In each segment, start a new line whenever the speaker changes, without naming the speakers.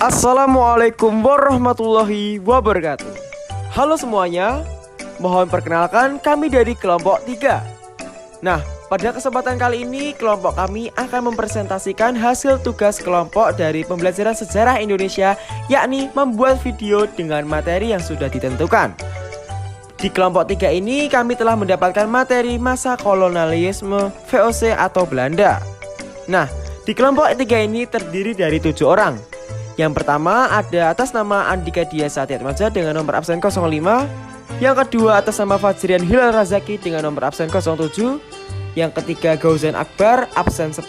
Assalamualaikum warahmatullahi wabarakatuh. Halo semuanya, mohon perkenalkan kami dari kelompok 3. Nah, pada kesempatan kali ini kelompok kami akan mempresentasikan hasil tugas kelompok dari pembelajaran sejarah Indonesia, yakni membuat video dengan materi yang sudah ditentukan. Di kelompok 3 ini kami telah mendapatkan materi masa kolonialisme VOC atau Belanda. Nah, di kelompok 3 ini terdiri dari 7 orang. Yang pertama ada atas nama Andika Dia Satyatmaja dengan nomor absen 05. Yang kedua atas nama Fajrian Hilal Razaki dengan nomor absen 07. Yang ketiga Gauzan Akbar absen 10.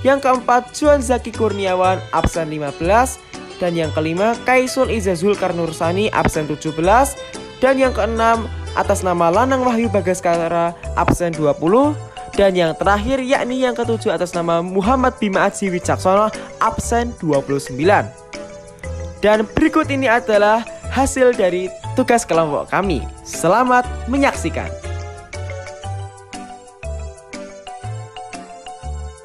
Yang keempat Juan Zaki Kurniawan absen 15. Dan yang kelima Kaisul Izazul Karnursani absen 17. Dan yang keenam atas nama Lanang Wahyu Bagaskara absen 20. Dan yang terakhir yakni yang ketujuh atas nama Muhammad Bima Aji Wicaksono absen 29. Dan berikut ini adalah hasil dari tugas kelompok kami. Selamat menyaksikan.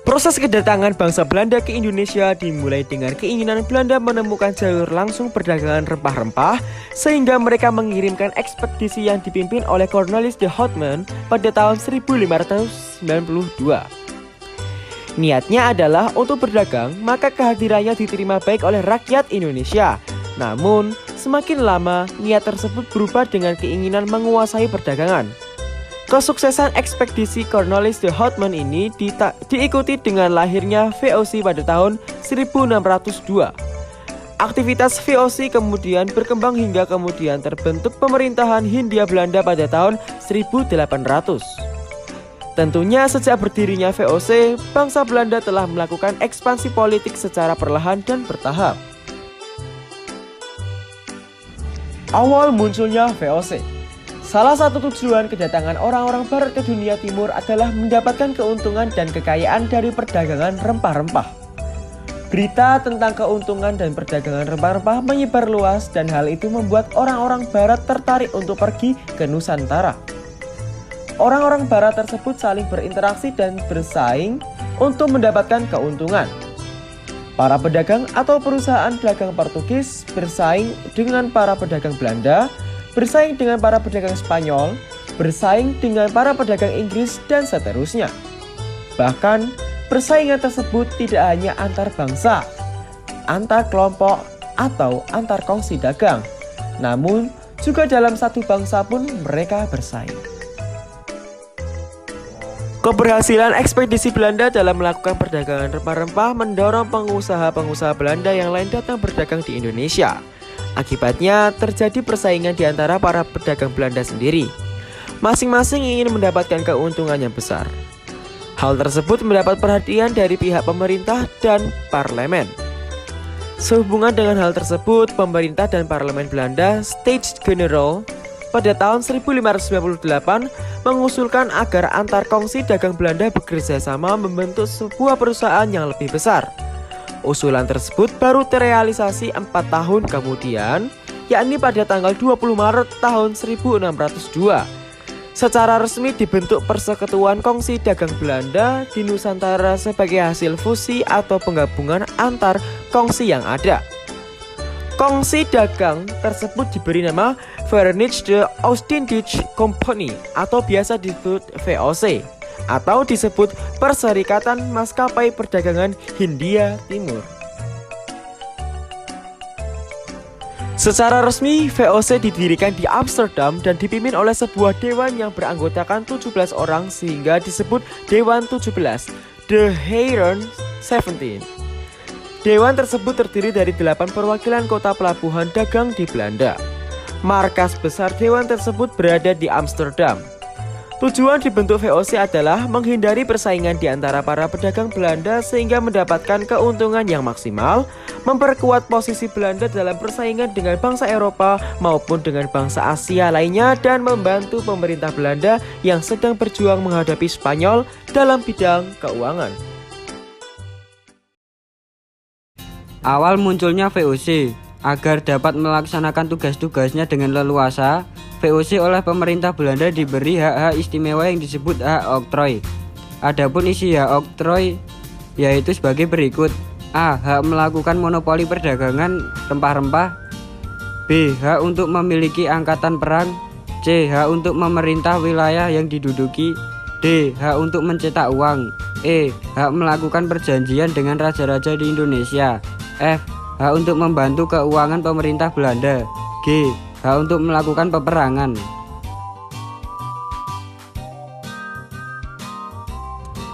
Proses kedatangan bangsa Belanda ke Indonesia dimulai dengan keinginan Belanda menemukan jalur langsung perdagangan rempah-rempah, sehingga mereka mengirimkan ekspedisi yang dipimpin oleh Cornelis de Houtman pada tahun 1592. Niatnya adalah untuk berdagang, maka kehadirannya diterima baik oleh rakyat Indonesia. Namun, semakin lama niat tersebut berubah dengan keinginan menguasai perdagangan. Kesuksesan ekspedisi Cornelis de Houtman ini diikuti dengan lahirnya VOC pada tahun 1602. Aktivitas VOC kemudian berkembang hingga kemudian terbentuk pemerintahan Hindia Belanda pada tahun 1800. Tentunya sejak berdirinya VOC, bangsa Belanda telah melakukan ekspansi politik secara perlahan dan bertahap. Awal munculnya VOC. Salah satu tujuan kedatangan orang-orang barat ke dunia timur adalah mendapatkan keuntungan dan kekayaan dari perdagangan rempah-rempah. Berita tentang keuntungan dan perdagangan rempah-rempah menyebar luas dan hal itu membuat orang-orang barat tertarik untuk pergi ke Nusantara. Orang-orang barat tersebut saling berinteraksi dan bersaing untuk mendapatkan keuntungan. Para pedagang atau perusahaan dagang Portugis bersaing dengan para pedagang Belanda, bersaing dengan para pedagang Spanyol, bersaing dengan para pedagang Inggris, dan seterusnya. Bahkan, persaingan tersebut tidak hanya antar bangsa, antar kelompok, atau antar kongsi dagang, namun juga dalam satu bangsa pun mereka bersaing. Keberhasilan ekspedisi Belanda dalam melakukan perdagangan rempah-rempah mendorong pengusaha-pengusaha Belanda yang lain datang berdagang di Indonesia. Akibatnya terjadi persaingan di antara para pedagang Belanda sendiri. Masing-masing ingin mendapatkan keuntungan yang besar. Hal tersebut mendapat perhatian dari pihak pemerintah dan parlemen. Sehubungan dengan hal tersebut, pemerintah dan parlemen Belanda, States General, pada tahun 1598 mengusulkan agar antar kongsi dagang Belanda bekerja sama membentuk sebuah perusahaan yang lebih besar. Usulan tersebut baru terrealisasi 4 tahun kemudian, yakni pada tanggal 20 Maret tahun 1602. Secara resmi dibentuk Persekutuan Kongsi Dagang Belanda di Nusantara sebagai hasil fusi atau penggabungan antar kongsi yang ada. Kongsi dagang tersebut diberi nama Verenigde Oostindische Compagnie atau biasa disebut VOC, atau disebut Perserikatan Maskapai Perdagangan Hindia Timur. Secara resmi, VOC didirikan di Amsterdam dan dipimpin oleh sebuah dewan yang beranggotakan 17 orang sehingga disebut Dewan 17, The Heren 17. Dewan tersebut terdiri dari 8 perwakilan kota pelabuhan dagang di Belanda. Markas besar dewan tersebut berada di Amsterdam. Tujuan dibentuk VOC adalah menghindari persaingan di antara para pedagang Belanda sehingga mendapatkan keuntungan yang maksimal, memperkuat posisi Belanda dalam persaingan dengan bangsa Eropa maupun dengan bangsa Asia lainnya, dan membantu pemerintah Belanda yang sedang berjuang menghadapi Spanyol dalam bidang keuangan.
Awal munculnya VOC. Agar dapat melaksanakan tugas-tugasnya dengan leluasa, VOC oleh pemerintah Belanda diberi hak-hak istimewa yang disebut hak oktroy. Adapun isi hak oktroy yaitu sebagai berikut. A. Hak melakukan monopoli perdagangan rempah-rempah. B. Hak untuk memiliki angkatan perang. C. Hak untuk memerintah wilayah yang diduduki. D. Hak untuk mencetak uang. E. Hak melakukan perjanjian dengan raja-raja di Indonesia. F. Hak untuk membantu keuangan pemerintah Belanda. G. Hak untuk melakukan peperangan.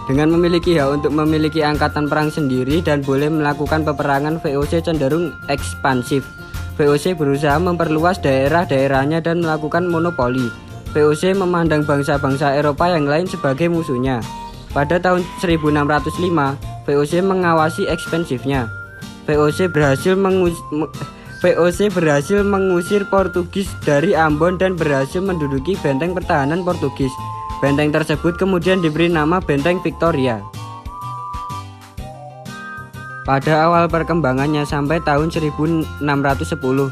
Dengan memiliki hak untuk memiliki angkatan perang sendiri dan boleh melakukan peperangan, VOC cenderung ekspansif. VOC berusaha memperluas daerah-daerahnya dan melakukan monopoli. VOC memandang bangsa-bangsa Eropa yang lain sebagai musuhnya. Pada tahun 1605, VOC mengawasi ekspansifnya. VOC berhasil mengusir Portugis dari Ambon dan berhasil menduduki benteng pertahanan Portugis. Benteng tersebut kemudian diberi nama Benteng Victoria. Pada awal perkembangannya sampai tahun 1610,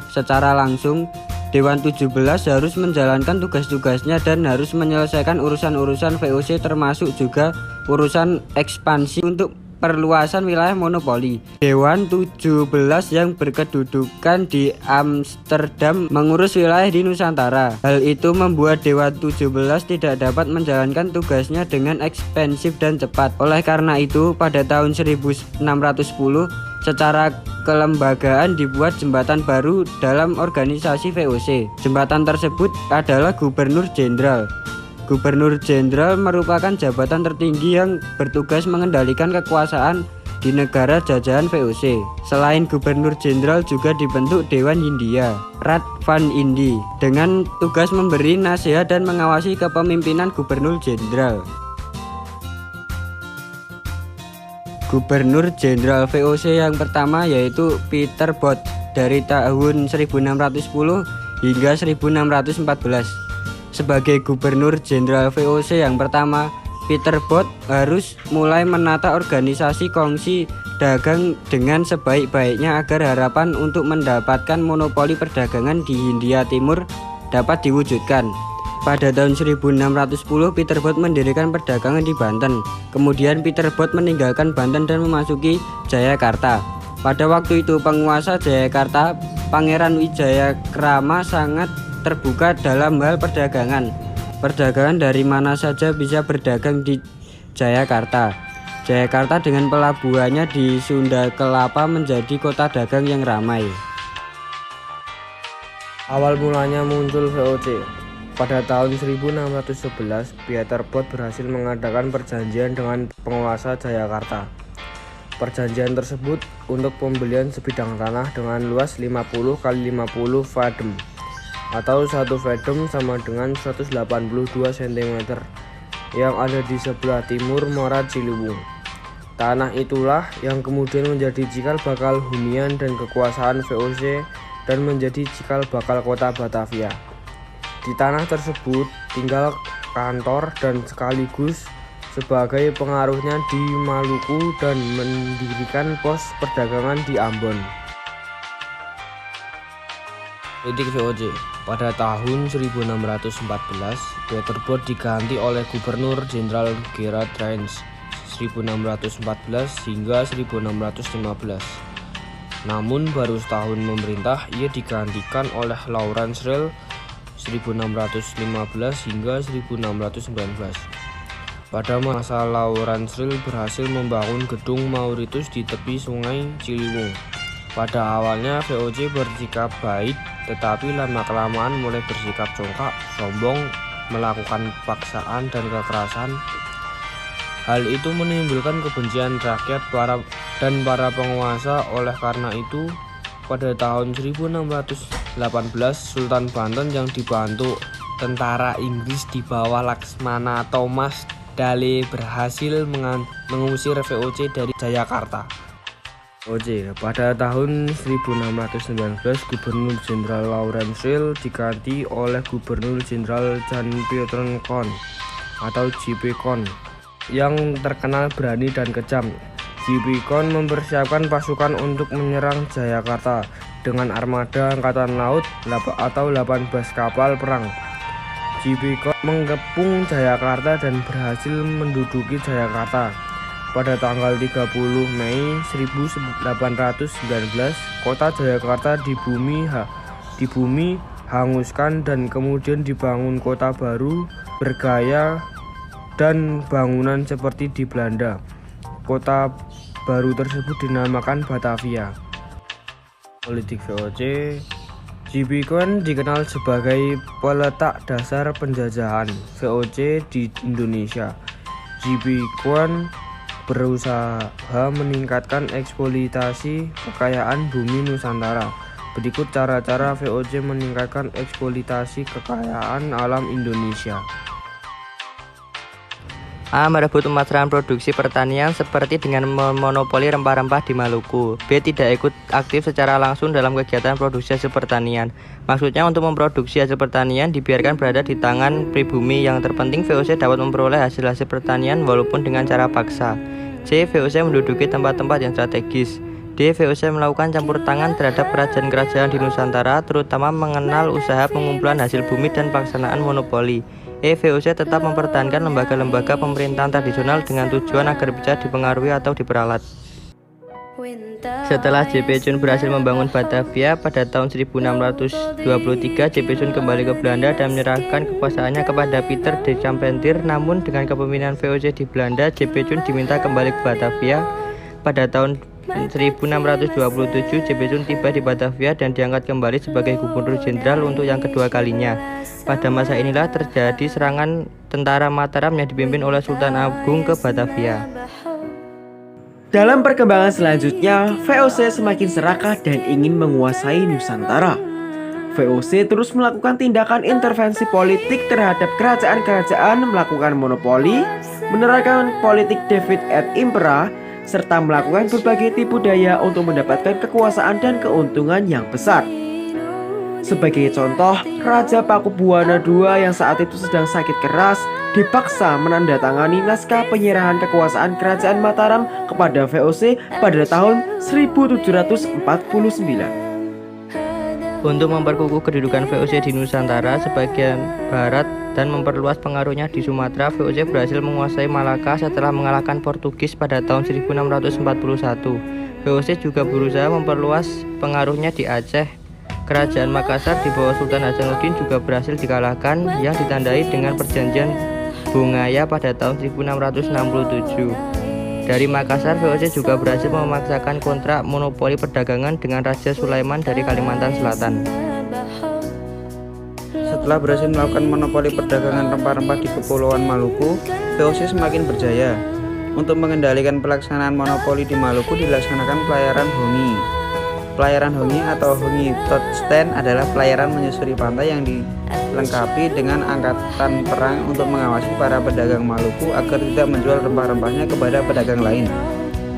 secara langsung Dewan 17 harus menjalankan tugas-tugasnya dan harus menyelesaikan urusan-urusan VOC termasuk juga urusan ekspansi untuk perluasan wilayah monopoli. Dewan 17 yang berkedudukan di Amsterdam mengurus wilayah di Nusantara. Hal itu membuat Dewan 17 tidak dapat menjalankan tugasnya dengan ekspansif dan cepat. Oleh karena itu, pada tahun 1610 secara kelembagaan dibuat jembatan baru dalam organisasi VOC. Jembatan tersebut adalah Gubernur Jenderal. Gubernur Jenderal merupakan jabatan tertinggi yang bertugas mengendalikan kekuasaan di negara jajahan VOC. Selain Gubernur Jenderal juga dibentuk Dewan Hindia, Raad van Indi, dengan tugas memberi nasihat dan mengawasi kepemimpinan Gubernur Jenderal. Gubernur Jenderal VOC yang pertama yaitu Pieter Both dari tahun 1610 hingga 1614. Sebagai Gubernur Jenderal VOC yang pertama, Pieter Both harus mulai menata organisasi kongsi dagang dengan sebaik-baiknya agar harapan untuk mendapatkan monopoli perdagangan di Hindia Timur dapat diwujudkan. Pada tahun 1610, Pieter Both mendirikan perdagangan di Banten. Kemudian Pieter Both meninggalkan Banten dan memasuki Jayakarta. Pada waktu itu penguasa Jayakarta, Pangeran Wijayakrama sangat terbuka dalam hal perdagangan. Perdagangan dari mana saja bisa berdagang di Jayakarta. Jayakarta dengan pelabuhannya di Sunda Kelapa menjadi kota dagang yang ramai.
Awal mulanya muncul VOC. Pada tahun 1611, Pieter Both berhasil mengadakan perjanjian dengan penguasa Jayakarta. Perjanjian tersebut untuk pembelian sebidang tanah dengan luas 50 x 50 fathom atau 1 fathom sama dengan 182 cm yang ada di sebelah timur Muara Ciliwung. Tanah itulah yang kemudian menjadi cikal bakal hunian dan kekuasaan VOC dan menjadi cikal bakal kota Batavia. Di tanah tersebut tinggal kantor dan sekaligus sebagai pengaruhnya di Maluku dan mendirikan pos perdagangan di Ambon. Titik VOC. Pada tahun 1614, Pieter Both diganti oleh Gubernur Jenderal Gerard Reyns 1614 hingga 1615. Namun baru setahun memerintah, ia digantikan oleh Laurens Ryle 1615 hingga 1619. Pada masa Laurens Ryle berhasil membangun gedung Mauritius di tepi sungai Ciliwung. Pada awalnya VOC bersikap baik, tetapi lama-kelamaan mulai bersikap congkak, sombong, melakukan paksaan dan kekerasan. Hal itu menimbulkan kebencian rakyat dan para penguasa. Oleh karena itu, pada tahun 1618, Sultan Banten yang dibantu tentara Inggris di bawah Laksmana Thomas Dale berhasil mengusir VOC dari Jayakarta. VOC. Pada tahun 1619, Gubernur Jenderal Laurens Ryle diganti oleh Gubernur Jenderal Jan Pieter Kon atau J.P. Kon yang terkenal berani dan kejam. J.P. Kon mempersiapkan pasukan untuk menyerang Jayakarta dengan armada angkatan laut atau 18 kapal perang. J.P. Kon mengepung Jayakarta dan berhasil menduduki Jayakarta. pada tanggal 30 Mei 1819, kota Jayakarta dibumi hanguskan dan kemudian dibangun kota baru bergaya dan bangunan seperti di Belanda. Kota baru tersebut dinamakan Batavia. Politik VOC. J.B. Quine dikenal sebagai peletak dasar penjajahan VOC di Indonesia. J.B. Quine berusaha meningkatkan eksploitasi kekayaan bumi Nusantara. Berikut cara-cara VOC meningkatkan eksploitasi kekayaan alam Indonesia.
A. Merebut pemasaran produksi pertanian seperti dengan memonopoli rempah-rempah di Maluku. B. Tidak ikut aktif secara langsung dalam kegiatan produksi hasil pertanian. Maksudnya untuk memproduksi hasil pertanian dibiarkan berada di tangan pribumi. Yang terpenting VOC dapat memperoleh hasil-hasil pertanian walaupun dengan cara paksa. C. VOC menduduki tempat-tempat yang strategis. D. VOC melakukan campur tangan terhadap kerajaan-kerajaan di Nusantara, terutama mengenal usaha pengumpulan hasil bumi dan pelaksanaan monopoli. E. VOC tetap mempertahankan lembaga-lembaga pemerintahan tradisional dengan tujuan agar bisa dipengaruhi atau diperalat. Setelah J.P. Quine berhasil membangun Batavia pada tahun 1623, J.P. Quine kembali ke Belanda dan menyerahkan kekuasaannya kepada Pieter de Champentir. Namun dengan kepemimpinan VOC di Belanda, J.P. Quine diminta kembali ke Batavia. Pada tahun 1627, J.P. Quine tiba di Batavia dan diangkat kembali sebagai gubernur jenderal untuk yang kedua kalinya. Pada masa inilah terjadi serangan tentara Mataram yang dipimpin oleh Sultan Agung ke Batavia.
Dalam perkembangan selanjutnya, VOC semakin serakah dan ingin menguasai Nusantara. VOC terus melakukan tindakan intervensi politik terhadap kerajaan-kerajaan, melakukan monopoli, menerapkan politik Divide et Impera, serta melakukan berbagai tipu daya untuk mendapatkan kekuasaan dan keuntungan yang besar. Sebagai contoh, Raja Pakubuwana II yang saat itu sedang sakit keras dipaksa menandatangani naskah penyerahan kekuasaan Kerajaan Mataram kepada VOC pada tahun 1749.
Untuk memperkukuh kedudukan VOC di Nusantara sebagian barat dan memperluas pengaruhnya di Sumatera, VOC berhasil menguasai Malaka setelah mengalahkan Portugis pada tahun 1641. VOC juga berusaha memperluas pengaruhnya di Aceh. Kerajaan Makassar di bawah Sultan Hasanuddin juga berhasil dikalahkan yang ditandai dengan perjanjian Bongaya pada tahun 1667. Dari Makassar, VOC juga berhasil memaksakan kontrak monopoli perdagangan dengan Raja Sulaiman dari Kalimantan Selatan.
Setelah berhasil melakukan monopoli perdagangan rempah-rempah di Kepulauan Maluku, VOC semakin berjaya. Untuk mengendalikan pelaksanaan monopoli di Maluku dilaksanakan pelayaran hongi. Pelayaran hongi atau hongi tochtstand adalah pelayaran menyusuri pantai yang dilengkapi dengan angkatan perang untuk mengawasi para pedagang Maluku agar tidak menjual rempah-rempahnya kepada pedagang lain.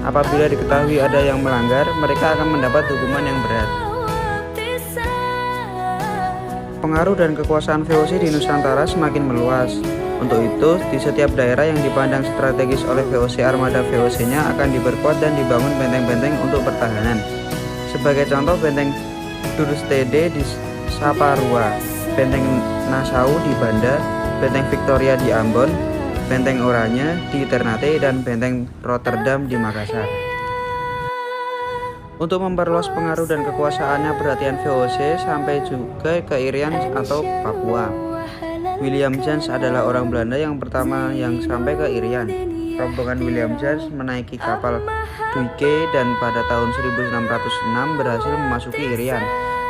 Apabila diketahui ada yang melanggar, mereka akan mendapat hukuman yang berat. Pengaruh dan kekuasaan VOC di Nusantara semakin meluas. Untuk itu, di setiap daerah yang dipandang strategis oleh VOC, armada VOC-nya akan diperkuat dan dibangun benteng-benteng untuk pertahanan. Sebagai contoh, benteng Durstede di Saparua, benteng Nassau di Banda, benteng Victoria di Ambon, benteng Oranye di Ternate, dan benteng Rotterdam di Makassar. Untuk memperluas pengaruh dan kekuasaannya, perhatian VOC sampai juga ke Irian atau Papua. William James adalah orang Belanda yang pertama yang sampai ke Irian. Rombongan William James menaiki kapal Duike dan pada tahun 1606 berhasil memasuki Irian.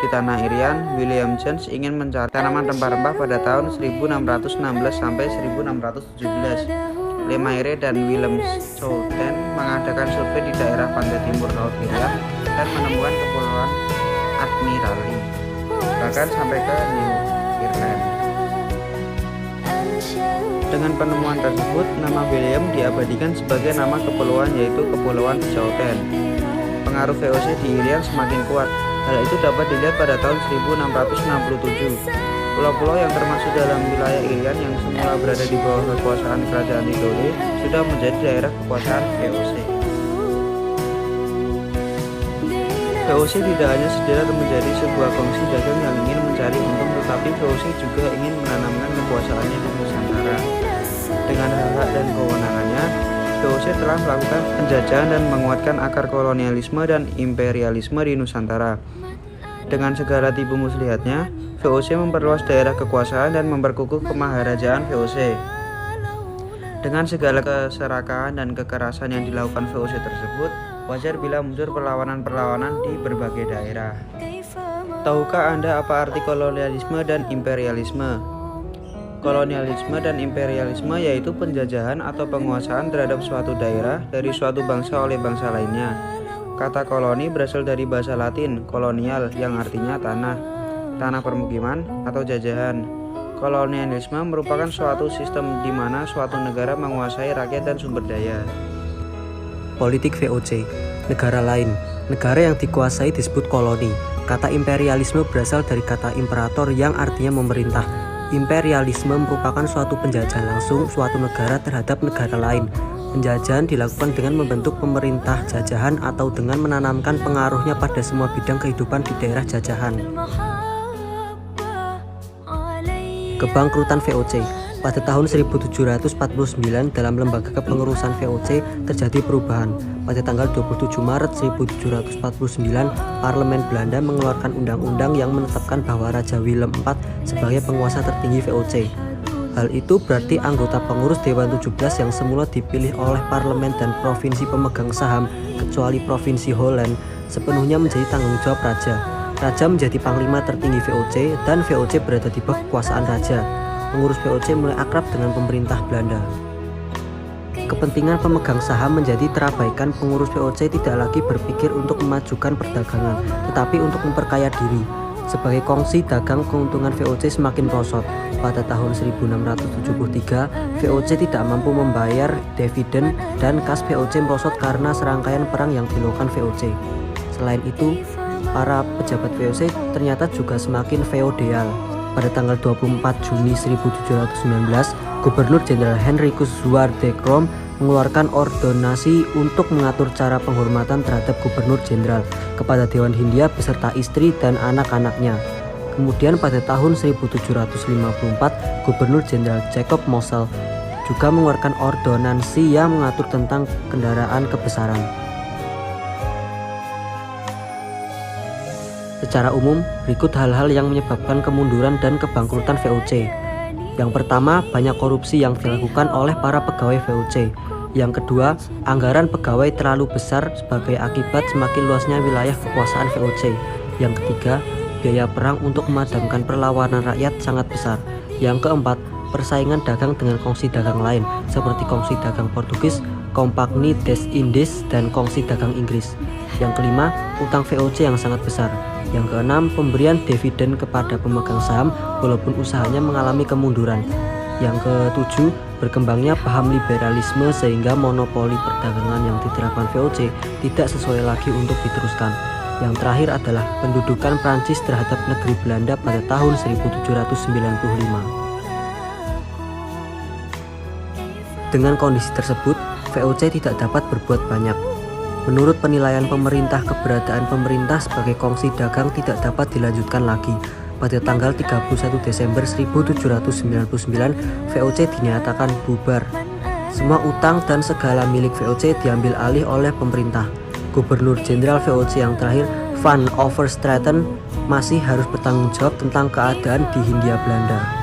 Di tanah Irian, William James ingin mencari tanaman rempah-rempah pada tahun 1616 sampai 1617. Lemaire dan Willem Schouten mengadakan survei di daerah pantai timur Laut Irian dan menemukan kepulauan Admiralty, bahkan sampai ke New Ireland. Dengan penemuan tersebut, nama William diabadikan sebagai nama kepulauan, yaitu Kepulauan Schouten. Pengaruh VOC di Irian semakin kuat. Hal itu dapat dilihat pada tahun 1667. Pulau-pulau yang termasuk dalam wilayah Irian yang semula berada di bawah kekuasaan Kerajaan Tidore sudah menjadi daerah kekuasaan VOC. VOC tidak hanya sekedar menjadi sebuah kongsi dagang yang ingin mencari untung, tetapi VOC juga ingin menanamkan kekuasaannya di Nusantara. Dengan hak dan kewenangannya, VOC telah melakukan penjajahan dan menguatkan akar kolonialisme dan imperialisme di Nusantara. Dengan segala tipu muslihatnya, VOC memperluas daerah kekuasaan dan memperkukuh kemaharajaan VOC. Dengan segala keserakahan dan kekerasan yang dilakukan VOC tersebut, wajar bila muncul perlawanan-perlawanan di berbagai daerah. Tahukah Anda apa arti kolonialisme dan imperialisme? Kolonialisme dan imperialisme yaitu penjajahan atau penguasaan terhadap suatu daerah dari suatu bangsa oleh bangsa lainnya. Kata koloni berasal dari bahasa Latin kolonial yang artinya tanah permukiman atau jajahan. Kolonialisme merupakan suatu sistem di mana suatu negara menguasai rakyat dan sumber daya.
Politik VOC. Negara lain. Negara yang dikuasai disebut koloni. Kata imperialisme berasal dari kata imperator yang artinya memerintah. Imperialisme merupakan suatu penjajahan langsung suatu negara terhadap negara lain. Penjajahan dilakukan dengan membentuk pemerintah jajahan atau dengan menanamkan pengaruhnya pada semua bidang kehidupan di daerah jajahan. Kebangkrutan VOC. Pada tahun 1749 dalam lembaga kepengurusan VOC terjadi perubahan. Pada tanggal 27 Maret 1749, Parlemen Belanda mengeluarkan undang-undang yang menetapkan bahwa Raja Willem IV sebagai penguasa tertinggi VOC. Hal itu berarti anggota pengurus Dewan 17 yang semula dipilih oleh parlemen dan provinsi pemegang saham, kecuali provinsi Holland, sepenuhnya menjadi tanggung jawab raja. Raja menjadi panglima tertinggi VOC dan VOC berada di bawah kekuasaan raja. Pengurus VOC mulai akrab dengan pemerintah Belanda. Kepentingan pemegang saham menjadi terabaikan. Pengurus VOC tidak lagi berpikir untuk memajukan perdagangan, tetapi untuk memperkaya diri. Sebagai kongsi dagang, keuntungan VOC semakin merosot. Pada tahun 1673, VOC tidak mampu membayar dividen dan kas VOC merosot karena serangkaian perang yang dilakukan VOC. Selain itu, para pejabat VOC ternyata juga semakin feodal. Pada tanggal 24 Juni 1719, Gubernur Jenderal Henricus Zwaardekrom mengeluarkan ordonasi untuk mengatur cara penghormatan terhadap Gubernur Jenderal kepada Dewan Hindia beserta istri dan anak-anaknya. Kemudian pada tahun 1754, Gubernur Jenderal Jacob Mosel juga mengeluarkan ordonansi yang mengatur tentang kendaraan kebesaran. Secara umum, berikut hal-hal yang menyebabkan kemunduran dan kebangkrutan VOC. Yang pertama, banyak korupsi yang dilakukan oleh para pegawai VOC. Yang kedua, anggaran pegawai terlalu besar sebagai akibat semakin luasnya wilayah kekuasaan VOC. Yang ketiga, biaya perang untuk memadamkan perlawanan rakyat sangat besar. Yang keempat, persaingan dagang dengan kongsi dagang lain seperti kongsi dagang Portugis, Compagnie des Indes, dan kongsi dagang Inggris. Yang kelima, utang VOC yang sangat besar. Yang keenam, pemberian dividen kepada pemegang saham walaupun usahanya mengalami kemunduran. Yang ketujuh, berkembangnya paham liberalisme sehingga monopoli perdagangan yang diterapkan VOC tidak sesuai lagi untuk diteruskan. Yang terakhir adalah pendudukan Prancis terhadap negeri Belanda pada tahun 1795. Dengan kondisi tersebut, VOC tidak dapat berbuat banyak. Menurut penilaian pemerintah, keberadaan pemerintah sebagai kongsi dagang tidak dapat dilanjutkan lagi. Pada tanggal 31 Desember 1799, VOC dinyatakan bubar. Semua utang dan segala milik VOC diambil alih oleh pemerintah. Gubernur Jenderal VOC yang terakhir, Van Overstraeten, masih harus bertanggung jawab tentang keadaan di Hindia Belanda.